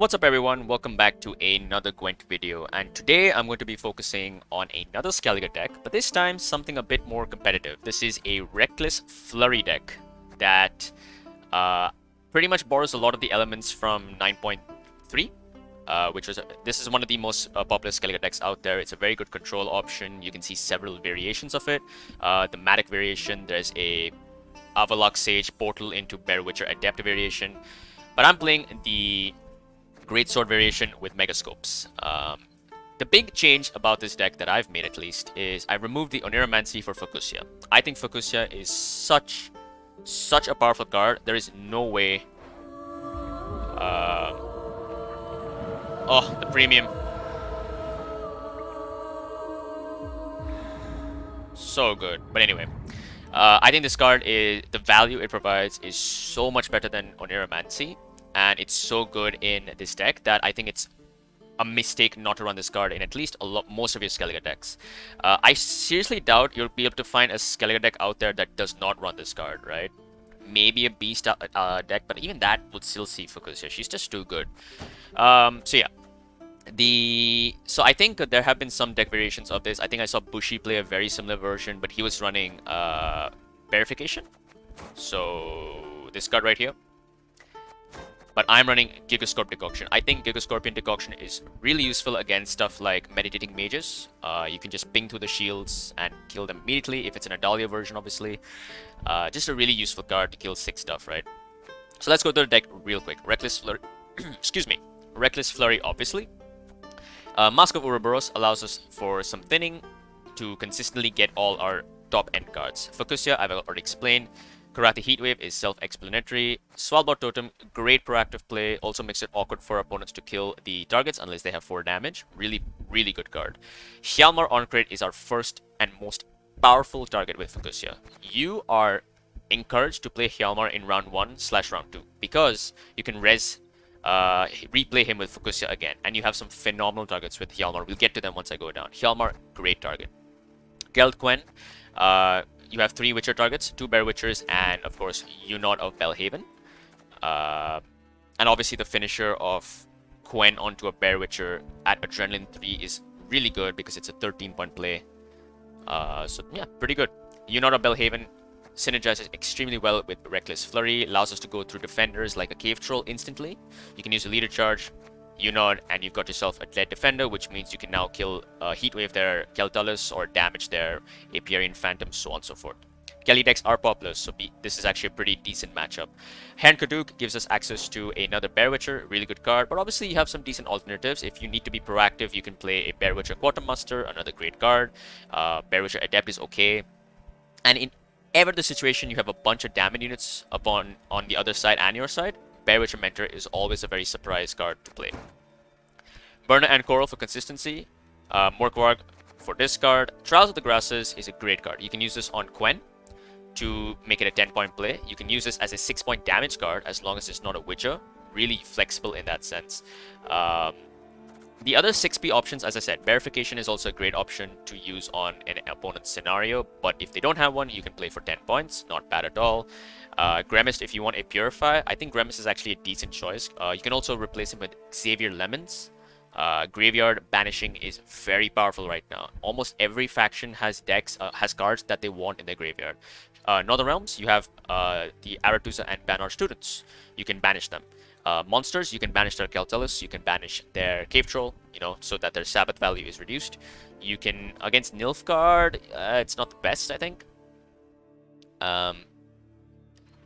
What's up everyone, welcome back to another Gwent video, and today I'm going to be focusing on another Skellige deck, but this time something a bit more competitive. This is a Reckless Flurry deck that pretty much borrows a lot of the elements from 9.3, this is one of the most popular Skellige decks out there. It's a very good control option. You can see several variations of it. The Matic variation, there's a Avalok Sage Portal into Bear Witcher Adept variation, but I'm playing the Greatsword variation with Megascopes. The big change about this deck that I've made, at least, is I removed the Oneiromancy for Fucusya. I think Fucusya is such a powerful card. There is no way. Oh, the premium. So good. But anyway, I think this card is the value it provides is so much better than Oneiromancy. And it's so good in this deck that I think it's a mistake not to run this card in at least most of your Skellige decks. I seriously doubt you'll be able to find a Skellige deck out there that does not run this card, right? Maybe a Beast deck, but even that would still see Fucusya. She's just too good. So yeah. So I think there have been some deck variations of this. I think I saw Bushy play a very similar version, but he was running Verification. So this card right here. But I'm running Gigascorp Decoction. I think Gigascorpion Decoction is really useful against stuff like Meditating Mages. You can just ping through the shields and kill them immediately, if it's an Adalia version, obviously. Just a really useful card to kill 6 stuff, right? So let's go through the deck real quick. Reckless Flurry, excuse me. Reckless Flurry, obviously. Mask of Ouroboros allows us for some thinning to consistently get all our top end cards. Fucusya, I've already explained. Karate Heatwave is self-explanatory. Svalbard Totem, great proactive play. Also makes it awkward for opponents to kill the targets unless they have 4 damage. Really, really good card. Hjalmar Oncrate is our first and most powerful target with Fucusya. You are encouraged to play Hjalmar in round 1/round 2 because you can replay him with Fucusya again, and you have some phenomenal targets with Hjalmar. We'll get to them once I go down. Hjalmar, great target. Geld, you have 3 Witcher targets, 2 Bear Witchers, and of course, Unod of Belhaven. And obviously the finisher of Quen onto a Bear Witcher at Adrenaline 3 is really good because it's a 13-point play. So yeah, pretty good. Unod of Belhaven synergizes extremely well with Reckless Flurry, allows us to go through defenders like a Cave Troll instantly. You can use a Leader Charge, Unod, and you've got yourself a dead defender, which means you can now kill Heatwave their Kelltullis or damage their Apiarian Phantom, so on and so forth. Kelly decks are popular, so this is actually a pretty decent matchup. Herrn Kaduk gives us access to another Bear Witcher, really good card, but obviously you have some decent alternatives. If you need to be proactive, you can play a Bear Witcher Quartermaster, another great card. Bear Witcher Adept is okay. And in ever the situation you have a bunch of damage units on the other side and your side, Bear Witcher Mentor is always a very surprise card to play. Burner and Coral for consistency. Morkvarg for discard. Trials of the Grasses is a great card. You can use this on Quen to make it a 10-point play. You can use this as a 6-point damage card as long as it's not a Witcher. Really flexible in that sense. The other 6P options, as I said, Verification is also a great option to use on an opponent's scenario, but if they don't have one, you can play for 10 points. Not bad at all. Gremist, if you want a Purify, I think Gremist is actually a decent choice. You can also replace him with Xavier Lemons. Graveyard Banishing is very powerful right now. Almost every faction has cards that they want in their graveyard. Northern Realms, you have the Aretusa and Banner students. You can banish them. Monsters, you can banish their Kelltullis, you can banish their Cave Troll, so that their Sabbath value is reduced. You can, against Nilfgaard, it's not the best, I think.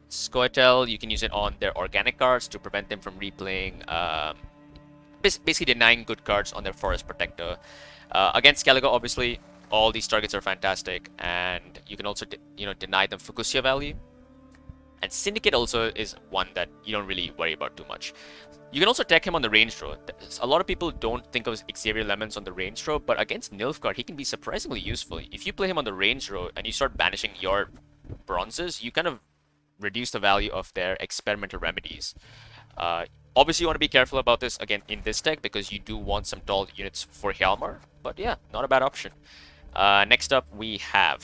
Scoia'tael, you can use it on their organic cards to prevent them from replaying, basically denying good cards on their Forest Protector. Against Skellige, obviously, all these targets are fantastic, and you can also, deny them Fucusya value. And Syndicate also is one that you don't really worry about too much. You can also tech him on the range draw. A lot of people don't think of Xavier Lemons on the range draw, but against Nilfgaard, he can be surprisingly useful. If you play him on the range draw and you start banishing your bronzes, you kind of reduce the value of their experimental remedies. Obviously, you want to be careful about this again in this deck because you do want some tall units for Hjalmar, but yeah, not a bad option. Next up, we have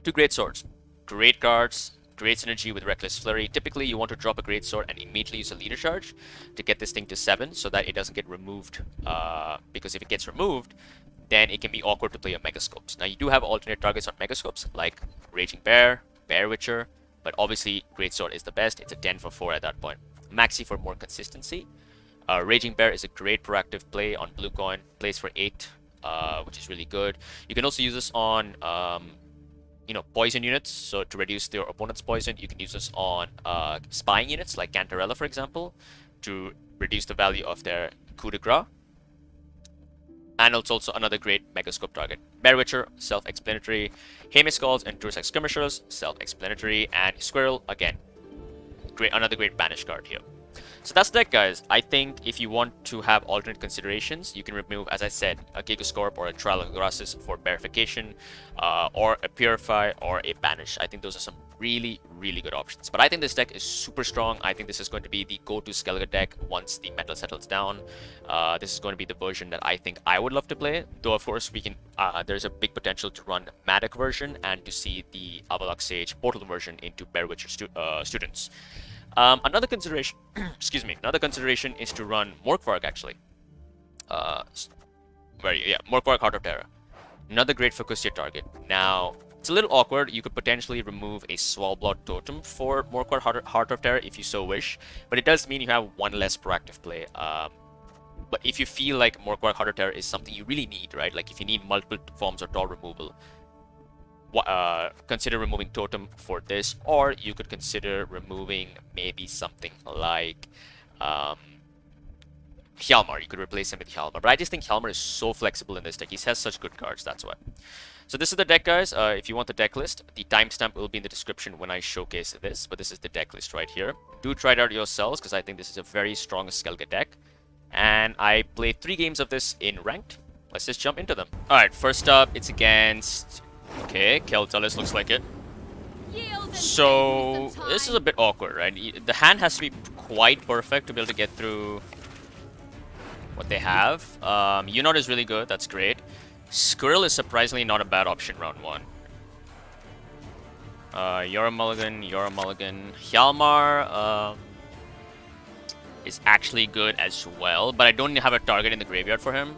2 Great Swords. Great cards. great synergy with Reckless Flurry. Typically, you want to drop a Great Sword and immediately use a leader charge to get this thing to 7 so that it doesn't get removed. Because if it gets removed, then it can be awkward to play your Megascopes. Now, you do have alternate targets on Megascopes like Raging Bear, Bear Witcher, but obviously Great Sword is the best. It's a 10 for 4 at that point. Maxi for more consistency. Raging Bear is a great proactive play on blue coin. Plays for 8, which is really good. You can also use this on poison units, so to reduce your opponent's poison. You can use this on spying units like Cantarella, for example, to reduce the value of their coup de grace. And it's also another great Megascope target. Bear Witcher, self-explanatory. Hamiscalls and Toursex Skirmishers, self-explanatory. And Squirrel, again, another great banish card here. So that's the deck, guys. I think if you want to have alternate considerations, you can remove, as I said, a Gigascorp or a Trial of Grasses for Bearification, or a Purify or a Banish. I think those are some really, really good options. But I think this deck is super strong. I think this is going to be the go-to Skellige deck once the meta settles down. This is going to be the version that I think I would love to play. Though, of course, we can. There's a big potential to run Matic version and to see the Avalok Sage Portal version into Bear Witcher students. Another consideration, excuse me, another consideration is to run Morkvarg actually. Morkvarg Heart of Terror. Another great Fucusya target. Now, it's a little awkward. You could potentially remove a Swallblot Totem for Morkvarg Heart of Terror if you so wish, but it does mean you have one less proactive play. But if you feel like Morkvarg Heart of Terror is something you really need, right? Like if you need multiple forms of Toll removal, consider removing Totem for this, or you could consider removing maybe something like Hjalmar. You could replace him with Hjalmar, but I just think Hjalmar is so flexible in this deck. He has such good cards, that's why. So this is the deck, guys. If you want the deck list, the timestamp will be in the description when I showcase this, but this is the deck list right here. Do try it out yourselves, because I think this is a very strong Skellige deck, and I played 3 games of this in ranked. Let's just jump into them. Alright, first up, it's against... Okay, Kelltullis looks like it. So, this is a bit awkward, right? The hand has to be quite perfect to be able to get through what they have. Unod is really good, that's great. Squirrel is surprisingly not a bad option round 1. You're a mulligan, you're a mulligan. Hjalmar is actually good as well, but I don't have a target in the graveyard for him.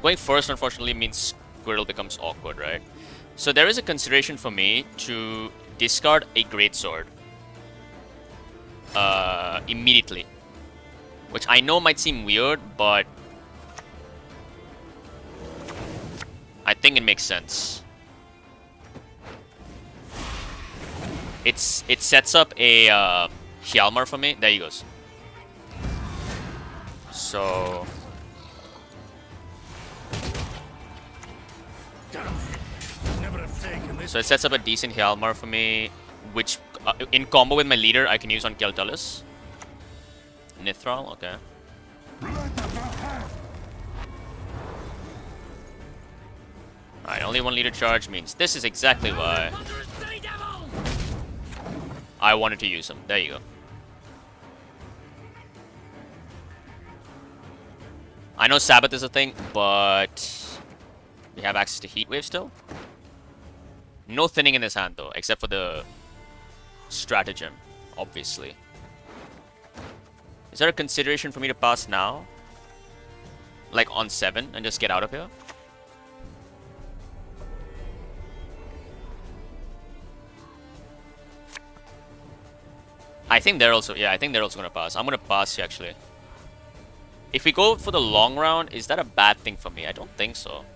Going first, unfortunately, means Squirrel becomes awkward, right? So there is a consideration for me to discard a Greatsword immediately, which I know might seem weird, but I think it makes sense. It sets up a Hjalmar for me. There he goes. So... So it sets up a decent Hjalmar for me, which in combo with my leader I can use on Kelltullis. Nithral, okay. Alright, only 1 leader charge means this is exactly why I wanted to use him. There you go. I know Sabbath is a thing, but we have access to Heatwave still. No thinning in this hand though, except for the stratagem, obviously. Is there a consideration for me to pass now? Like on 7 and just get out of here? I think they're also, yeah, I think they're also gonna pass. I'm gonna pass here actually. If we go for the long round, is that a bad thing for me? I don't think so.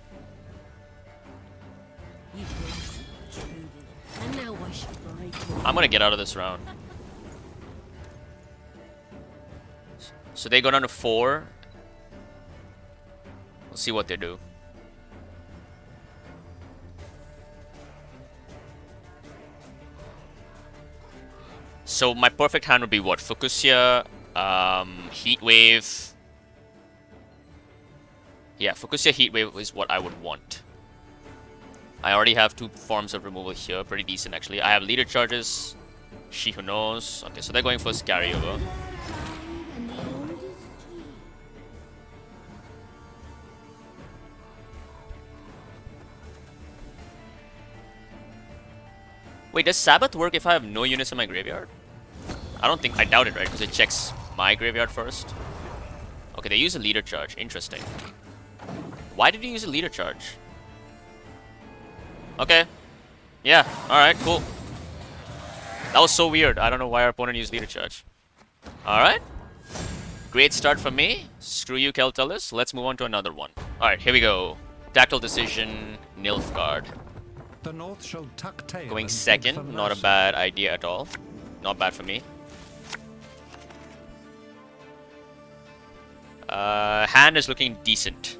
I'm gonna get out of this round. So they go down to 4. We'll see what they do. So my perfect hand would be what? Fucusya, Heatwave. Yeah, Fucusya Heatwave is what I would want. I already have 2 forms of removal here, pretty decent actually. I have leader charges, She Who Knows. Okay, so they're going for carryover. Wait, does Sabbath work if I have no units in my graveyard? I doubt it, right? Because it checks my graveyard first. Okay, they use a leader charge. Interesting. Why did he use a leader charge? Okay. Yeah, alright, cool. That was so weird. I don't know why our opponent used leader charge. Alright. Great start for me. Screw you, Kelltullis. Let's move on to another one. Alright, here we go. Tactile decision, Nilfgaard. The North shall tuck tail. Going second, not a bad idea at all. Not bad for me. Hand is looking decent.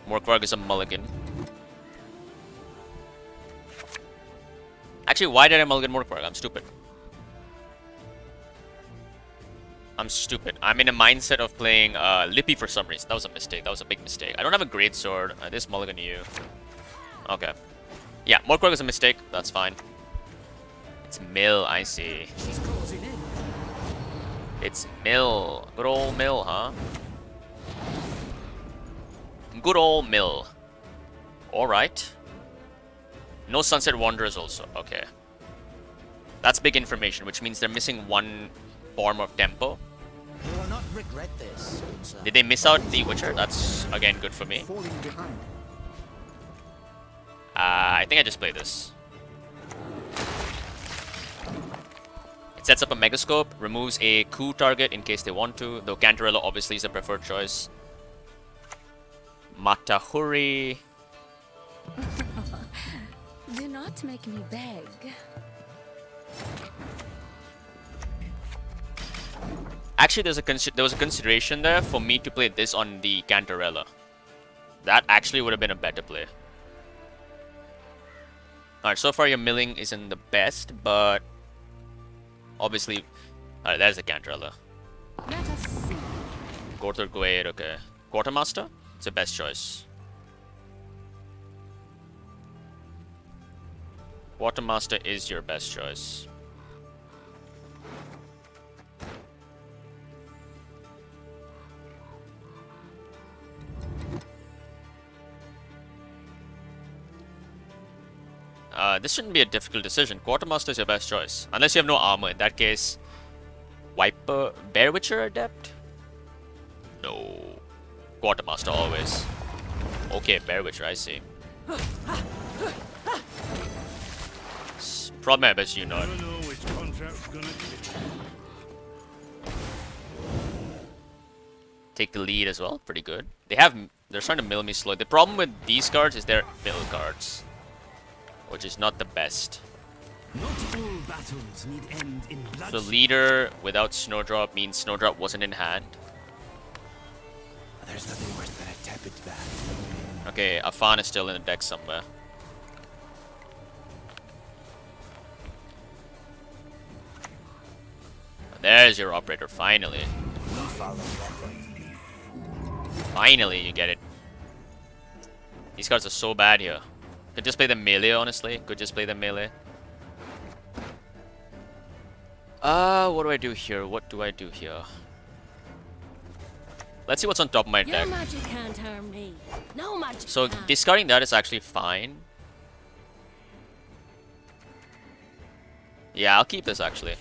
Morkvarg is a mulligan. Actually, why did I mulligan Morkvarg? I'm stupid. I'm in a mindset of playing Lippy for some reason. That was a mistake. That was a big mistake. I don't have a great sword. This mulligan you. Okay. Yeah, Morkvarg is a mistake. That's fine. It's Mill, I see. It's Mill. Good old Mill, huh? Good old Mill. Alright. No Sunset Wanderers also. Okay. That's big information, which means they're missing one form of tempo. You will not regret this. Did they miss out the Witcher? That's, again, good for me. I think I just play this. It sets up a Megascope, removes a coup target in case they want to, though Cantarella obviously is the preferred choice. Matahuri. Do not make me beg. Actually, there was a consideration there for me to play this on the Cantarella. That actually would have been a better play. Alright, so far your milling isn't the best, but obviously... Alright, there's the Cantarella. Let us see. Gorthor Gwent, okay. Quartermaster? It's the best choice. Quartermaster is your best choice. This shouldn't be a difficult decision. Quartermaster is your best choice. Unless you have no armor. In that case, Wiper, Bear Witcher Adept? No. Quartermaster always. Okay, Bear Witcher, I see. Probably my best unit. Take the lead as well. Pretty good. They're trying to mill me slow. The problem with these cards is they're mill cards, which is not the best. Not all battles need end in bloodshed. The leader without Snowdrop means Snowdrop wasn't in hand. There's nothing worse than a tepid bath. Okay, Afan is still in the deck somewhere. There's your operator, finally. Finally, you get it. These cards are so bad here. Could just play the melee, honestly. Could just play the melee. What do I do here? What do I do here? Let's see what's on top of my Your deck. magic can't harm me. No magic. So can. discarding that is actually fine. Yeah, I'll keep this actually.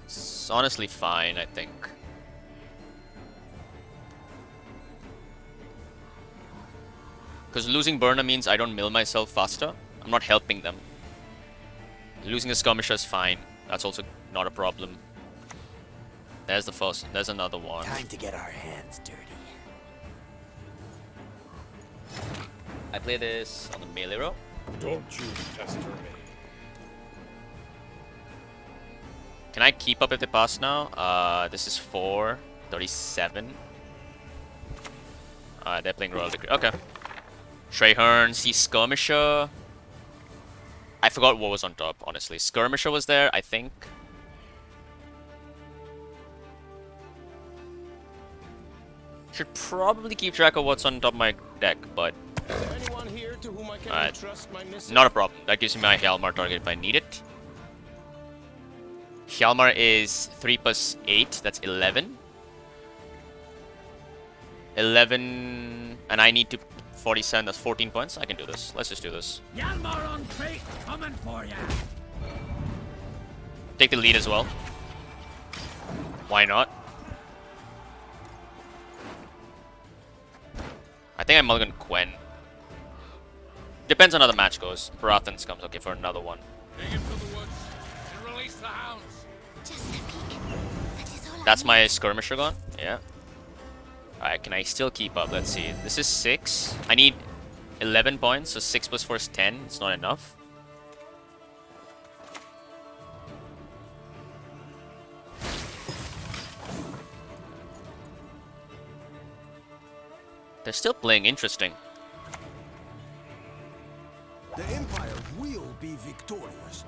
It's honestly fine, I think. Because losing Burner means I don't mill myself faster. I'm not helping them. Losing a skirmisher is fine. That's also not a problem. There's the first. There's another one. Time to get our hands dirty. I play this on the melee row. Don't you pester me. Can I keep up if they pass now? This is 437. They're playing Royal Decree. Okay. Treherne, see Skirmisher. I forgot what was on top, honestly. Skirmisher was there, I think. Should probably keep track of what's on top of my deck, but... Alright. Not a problem. That gives me my Hjalmar target if I need it. Hjalmar is 3 plus 8. That's 11. 11, and I need to 47. That's 14 points. I can do this. Let's just do this. Hjalmar on crate, coming for ya. Take the lead as well. Why not? I think I mulligan Gwent. Depends on how the match goes. Parathans comes okay for another one. Take him to the woods and release the hounds. Just a peek. That is all That's I my skirmisher gone. Yeah. Alright, can I still keep up? Let's see. This is 6. I need 11 points, so 6 plus 4 is 10. It's not enough. They're still playing interesting. The Empire will be victorious.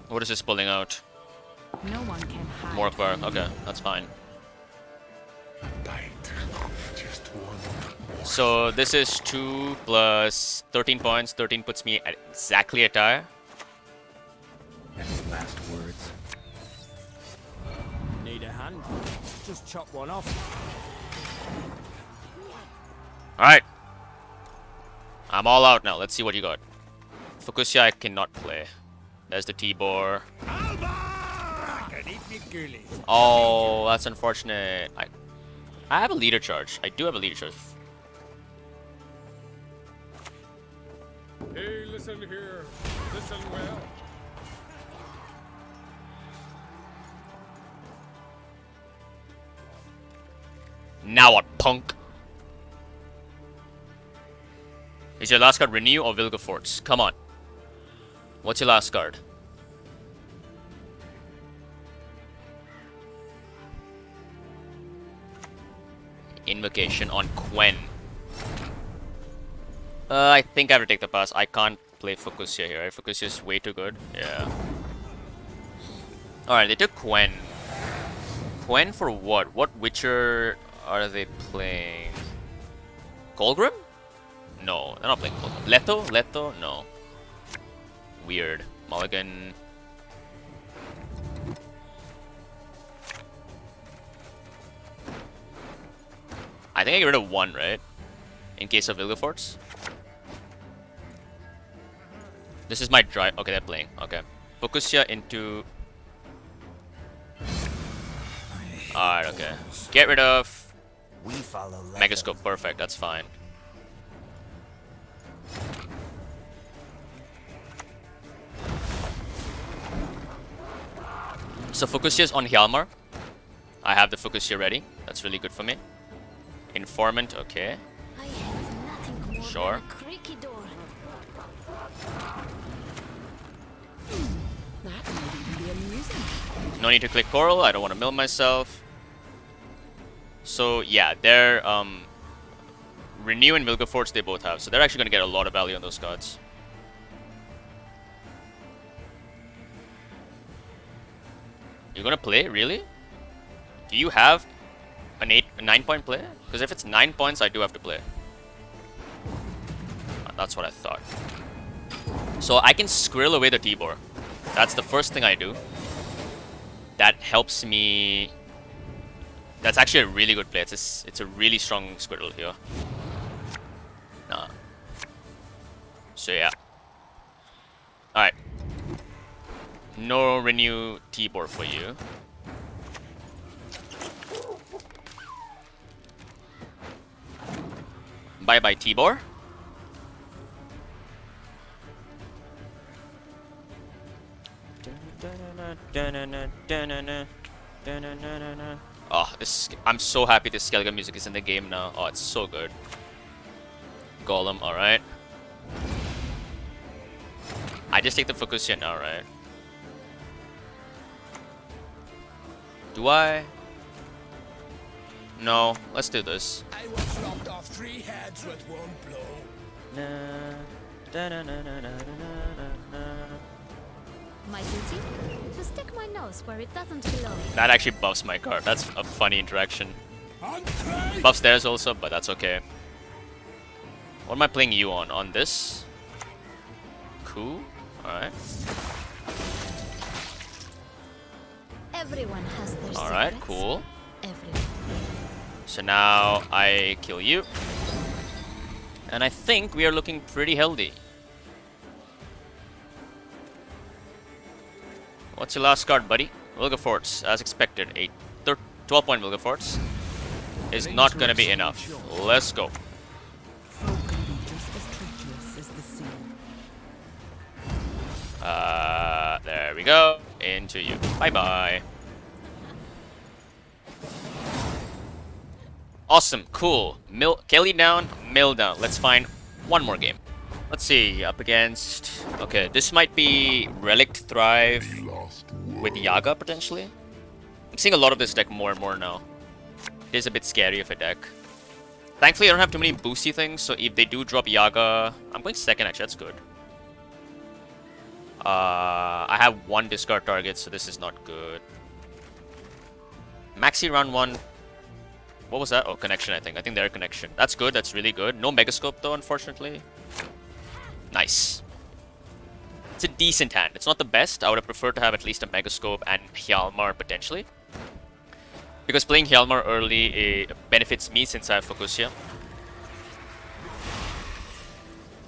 What is this pulling out? No one can hide. Morkvarg. Okay, that's fine. Bite. Just one. So this is 2 plus 13 points. 13 puts me at exactly a tie. Any last words? Need a hand? Just chop one off. Alright. I'm all out now. Let's see what you got. Fucusya I cannot play. There's the T-Bor. Oh, that's unfortunate. I have a leader charge. I do have a leader charge. Hey, listen here. Listen well. Now what, punk? Is your last card Renew or Vilgefortz? Come on. What's your last card? Invocation on Gwent. I think I have to take the pass. I can't play Fucusya here, right? Fucusya is way too good. Yeah. Alright, they took Gwent. Gwent for what? What Witcher are they playing? Golgrim? No, they're not playing Golgrim. Leto? Leto? No. Weird. Mulligan. I think I get rid of 1, right? In case of Vilgefortz. This is my drive. Okay, they're playing. Okay. Fucusya into... Alright, okay. Get rid of... We follow Megascope. Perfect, that's fine. So Fucusya is on Hjalmar. I have the Fucusya ready. That's really good for me. Informant, okay. I have nothing more Sure. than a creaky door. That might even be amusing. No need to click Coral. I don't want to mill myself. So yeah, they're Renew and Vilgefortz they both have. So they're actually going to get a lot of value on those cards. You're going to play? Really? Do you have a 9-point play? Because if it's 9 points, I do have to play. That's what I thought. So I can squirrel away the T-Bor. That's the first thing I do. That helps me. That's actually a really good play. It's a really strong squirrel here. Nah. So yeah. Alright. No Renew T-Bor for you. Bye bye T-Bor. Oh, I'm so happy this Skellige music is in the game now. Oh, it's so good. Golem, alright. I just take the Fucusya now, right? Do I? No, let's do this. I was lopped off 3 heads with one blow. My duty? To stick my nose where it doesn't belong. That actually buffs my card. That's a funny interaction. On crate! Buffs theirs also, but that's okay. What am I playing you on? On this? Cool. Alright. Everyone has their Alright, secrets. cool. everywhere. So now I kill you. And I think we are looking pretty healthy. What's your last card, buddy? Wilgefortz, as expected. A 12-point Wilgefortz is not going to be enough. Let's go. Folk can be just as treacherous as the sea. There we go. Into you. Bye-bye. Awesome. Cool. Kelly down, Mill down. Let's find one more game. Let's see. Up against... Okay, this might be Relict Thrive with Yaga, potentially. I'm seeing a lot of this deck more and more now. It is a bit scary of a deck. Thankfully, I don't have too many boosty things, so if they do drop Yaga... I'm going second, actually. That's good. I have one discard target, so this is not good. Maxi round 1. What was that? Oh, connection, I think. I think they're connection. That's good. That's really good. No Megascope, though, unfortunately. Nice. It's a decent hand. It's not the best. I would have preferred to have at least a Megascope and Hjalmar, potentially. Because playing Hjalmar early benefits me since I have Fucusya.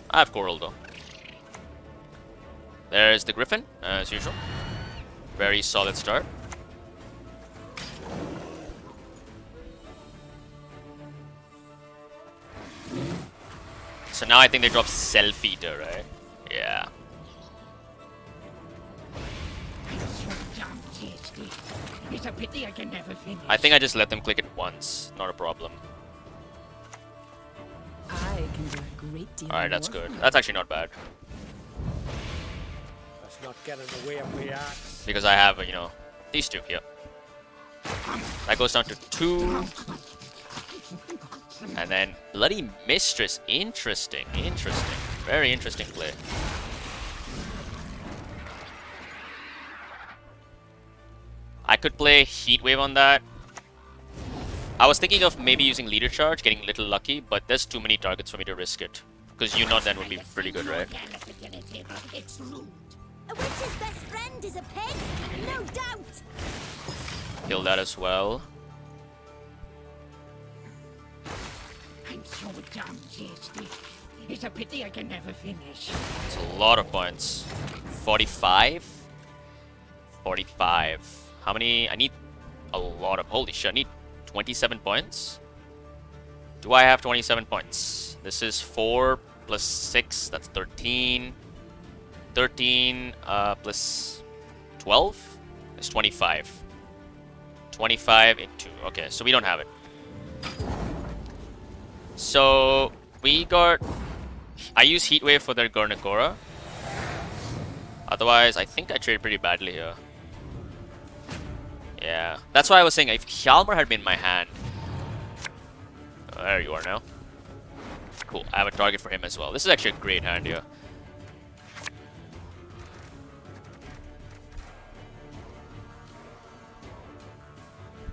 I have Coral, though. There's the Griffin, as usual. Very solid start. So now I think they drop Self-Eater, right? Yeah. It's a pity I can never finish. I think I just let them click it once. Not a problem. I can do a great deal. Alright, that's more. good. That's actually not bad. Let's not get in the way of my axe. Because I have, you know, these two here. That goes down to 2. And then Bloody Mistress. Interesting. Interesting. Very interesting play. I could play Heat Wave on that. I was thinking of maybe using Leader Charge, getting a little lucky, but there's too many targets for me to risk it. Because you know then would be pretty good, right? It's rude. A witch's best friend is a pig, no doubt. Kill that as well. I'm so damn tasty. It's a pity I can never finish. It's a lot of points. 45? 45. How many? I need a lot of... Holy shit, I need 27 points? Do I have 27 points? This is 4 plus 6, that's 13. 13 plus 12 is 25. 25 into... Okay, so we don't have it. So, we got... I use Heat Wave for their Garnagora. Otherwise, I think I traded pretty badly here. Yeah, that's why I was saying if Hjalmar had been in my hand. There you are now. Cool, I have a target for him as well. This is actually a great hand here.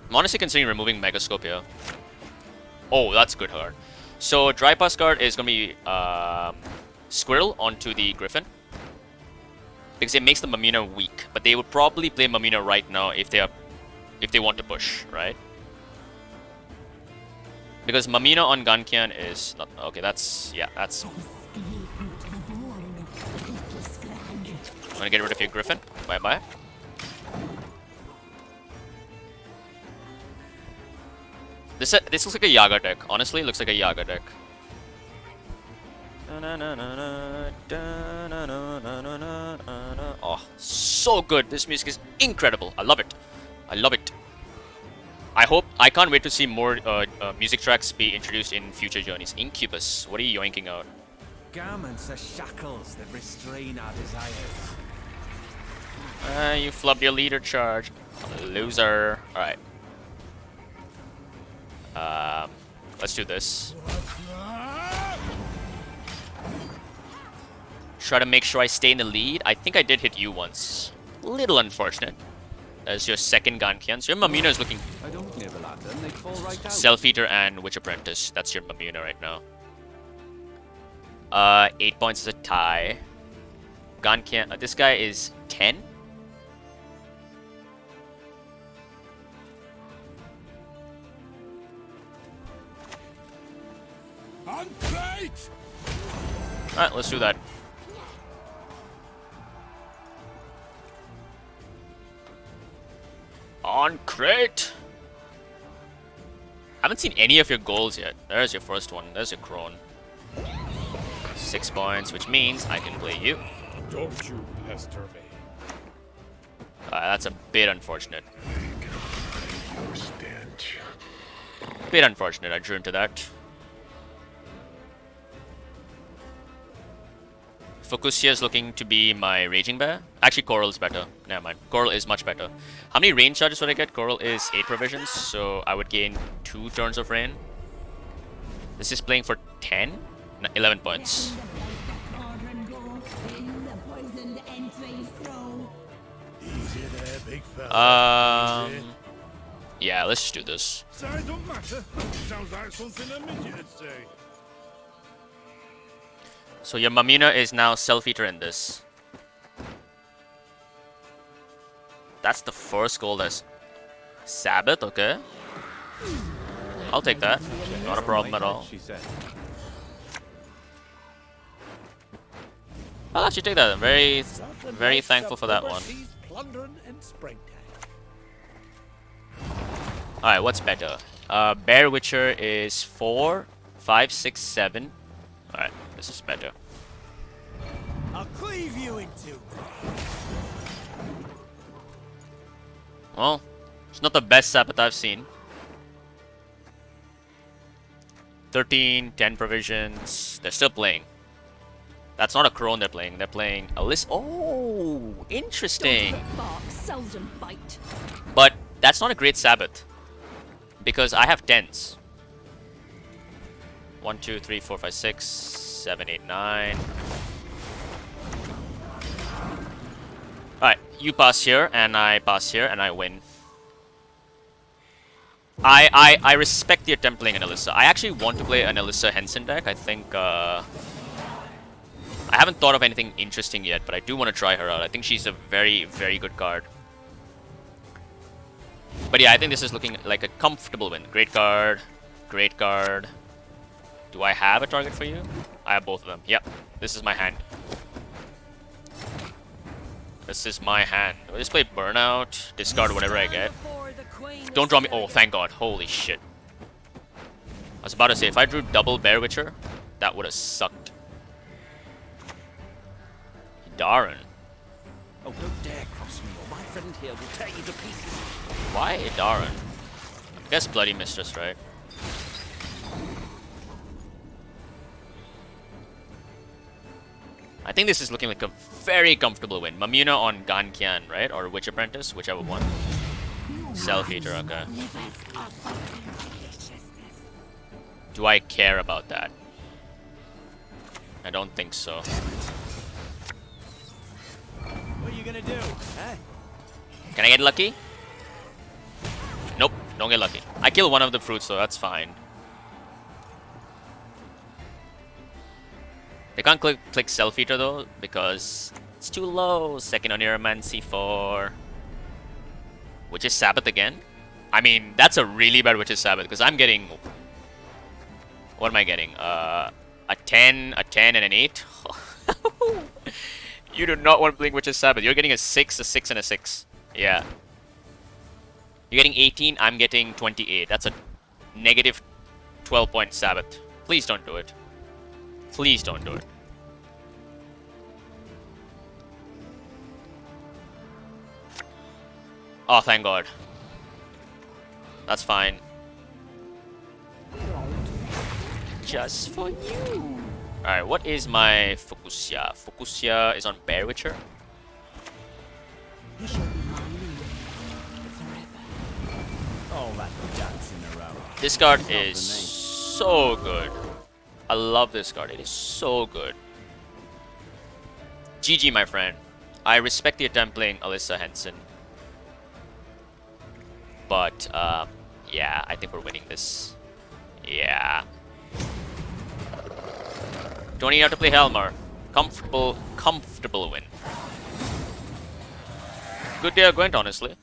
I'm honestly considering removing Megascope here. Oh, that's a good card. So, Dry Pass card is going to be Squirrel onto the Griffin. Because it makes the Mamina weak. But they would probably play Mamina right now if they want to push, right? Because Mamina on Gankian is not... Okay, that's... Yeah, that's... I'm gonna get rid of your Griffin. Bye-bye. This looks like a Yaga deck. Honestly, it looks like a Yaga deck. Oh, so good. This music is incredible. I love it. I love it. I can't wait to see more music tracks be introduced in future journeys. Incubus, what are you yoinking out? Garments are shackles that restrain our desires. You flubbed your leader charge. Loser. Alright. Let's do this. Try to make sure I stay in the lead. I think I did hit you once. Little unfortunate. As your second Gankian. So your Mamina is looking... I don't nibble at them, they fall right out. Self-Eater and Witch Apprentice. That's your Mamina right now. 8 points is a tie. Gankian... this guy is 10. On crate! Alright, let's do that. On crate! Haven't seen any of your goals yet. There's your first one. There's your crone. 6 points, which means I can play you. Don't you pester me. That's a bit unfortunate. Your stench. Bit unfortunate, I drew into that. Fucusya is looking to be my Raging Bear. Actually, Coral's better. Never mind. Coral is much better. How many rain charges would I get? Coral is 8 provisions, so I would gain 2 turns of rain. This is playing for 10? No, 11 points. Easy there, big fella. Yeah, let's just do this. Sorry, don't matter. Sounds like something a midget would say. So your Mamina is now Self-Eater in this. That's the first goal. That's Sabbath, okay. I'll take that. Not a problem at all. She said. I'll actually take that. I'm very thankful for that one. Plundering in springtime. Alright, what's better? Bear Witcher is 4, 5, 6, 7. Alright, this is better. I'll cleave you in two. Well, it's not the best Sabbath I've seen. 13, 10 provisions. They're still playing. That's not a crone they're playing. They're playing a list. Oh, interesting. Bark seldom bite. But that's not a great Sabbath. Because I have 10s. 1, 2, 3, 4, 5, 6, 7, 8, 9. Alright, you pass here, and I pass here, and I win. I respect the attempt playing an Alyssa. I actually want to play an Alyssa Henson deck. I think, I haven't thought of anything interesting yet, but I do want to try her out. I think she's a very, very good card. But yeah, I think this is looking like a comfortable win. Great card. Great card. Do I have a target for you? I have both of them. Yep. This is my hand. This is my hand. I'll just play Burnout. Discard whatever I get. Don't draw me. Oh, thank God. Holy shit. I was about to say, if I drew double Bear Witcher, that would have sucked. Darren. Oh, don't dare cross me, or my friend here will tear you to pieces. Why Darren? I guess Bloody Mistress, right? I think this is looking like a very comfortable win. Mamuna on Gankian, right? Or Witch Apprentice, whichever one. Self-Eater, okay. Do I care about that? I don't think so. What are you gonna do, huh? Can I get lucky? Nope, don't get lucky. I kill one of the fruits, so that's fine. They can't click Self-Eater though, because it's too low. Second on Neuromancy for Witch's Sabbath again. I mean, that's a really bad Witch's Sabbath, because I'm getting... What am I getting? A 10, and an 8? You do not want to play Witch's Sabbath. You're getting a 6, a 6, and a 6. Yeah. You're getting 18, I'm getting 28. That's a negative 12-point Sabbath. Please don't do it. Please don't do it. Oh, thank God. That's fine. Just for you. Alright, what is my Fucusya? Fucusya is on Bear Witcher. You shall be mine forever. All that dancing around. This card is so good. I love this card. It is so good. GG, my friend. I respect the attempt playing Alyssa Henson. But, yeah, I think we're winning this. Yeah. Don't even have to play Hjalmar. Comfortable win. Good day of Gwent, honestly.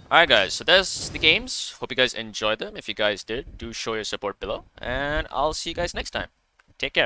Alright guys, so that's the games. Hope you guys enjoyed them. If you guys did, do show your support below. And I'll see you guys next time. Take care.